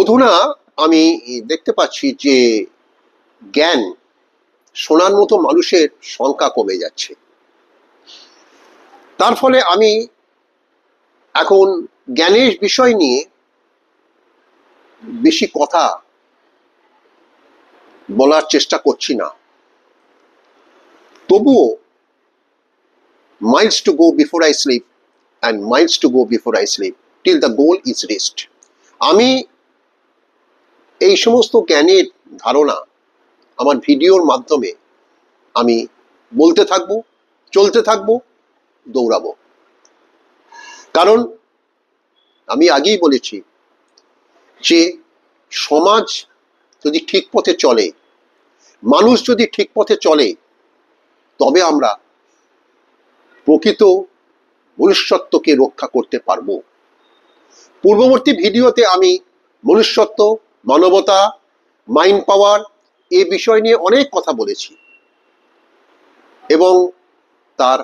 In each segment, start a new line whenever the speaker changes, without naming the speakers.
অধুনা আমি দেখতে পাচ্ছি যে জ্ঞান শোনার মতো মানুষের সংখ্যা কমে যাচ্ছে। তার ফলে আমি এখন জ্ঞানের বিষয় নিয়ে বেশি কথা বলার চেষ্টা করছি না। তবুও miles to go before I sleep and miles to go before I sleep till the goal is reached। আমি এই সমস্ত জ্ঞানের ধারণা আমার ভিডিওর মাধ্যমে আমি বলতে থাকবো, চলতে থাকবো, দৌড়াবো। কারণ আমি আগেই বলেছি যে সমাজ যদি ঠিক পথে চলে, মানুষ যদি ঠিক পথে চলে, তবে আমরা প্রকৃত মনুষ্যত্বকে রক্ষা করতে পারবো। পূর্ববর্তী ভিডিওতে আমি মনুষ্যত্ব, মানবতা, মাইন্ড পাওয়ার এ বিষয় নিয়ে অনেক কথা বলেছি এবং তার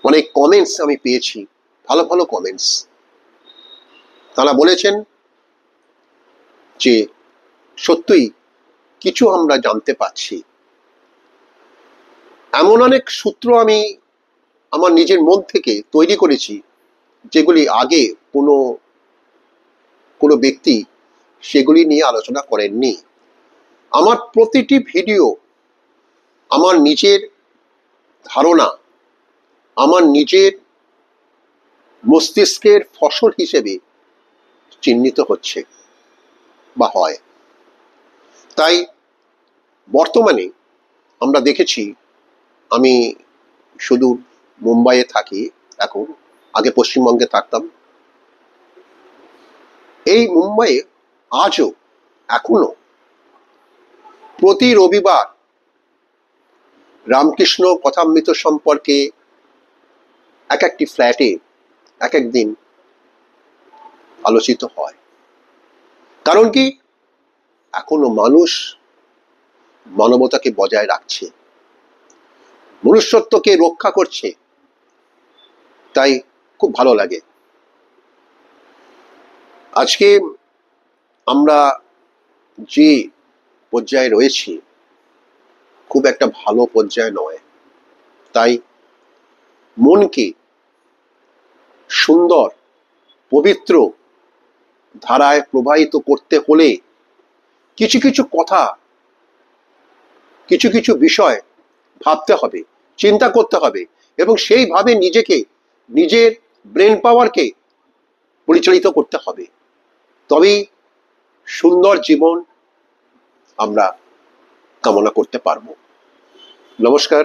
অনেক কমেন্টস আমি পেয়েছি, ভালো ভালো কমেন্টস। তারা বলেছেন যে সত্যই কিছু আমরা জানতে পারছি। এমন অনেক সূত্র আমি আমার নিজের মন থেকে তৈরি করেছি যেগুলি আগে কোনো ব্যক্তি সেগুলি নিয়ে আলোচনা করেননি। আমার প্রতিটি ভিডিও আমার নিজের ধারণা, আমার নিজের মস্তিষ্কের ফসল হিসেবে চিহ্নিত হচ্ছে বা হয়। তাই বর্তমানে আমরা দেখেছি, আমি শুধু মুম্বাইয়ে থাকি এখন, আগে পশ্চিমবঙ্গে থাকতাম। এই মুম্বাইয়ে আজও এখনো প্রতি রবিবার রামকৃষ্ণ কথামৃত সম্পর্কে এক একটি ফ্ল্যাটে এক এক দিন আলোচিত হয়। কারণ কি, এখনো মানুষ মানবতাকে বজায় রাখছে, মনুষ্যত্বকে রক্ষা করছে। তাই খুব ভালো লাগে। আজকে আমরা যে পর্যায়ে রয়েছি খুব একটা ভালো পর্যায়ে নয়। তাই মনকে সুন্দর পবিত্র ধারায় প্রবাহিত করতে হলে কিছু কিছু কথা, কিছু কিছু বিষয় ভাবতে হবে, চিন্তা করতে হবে এবং সেইভাবে নিজেকে, নিজের ব্রেন পাওয়ারকে পরিচালিত করতে হবে। তবেই সুন্দর জীবন আমরা কামনা করতে পারবো। নমস্কার।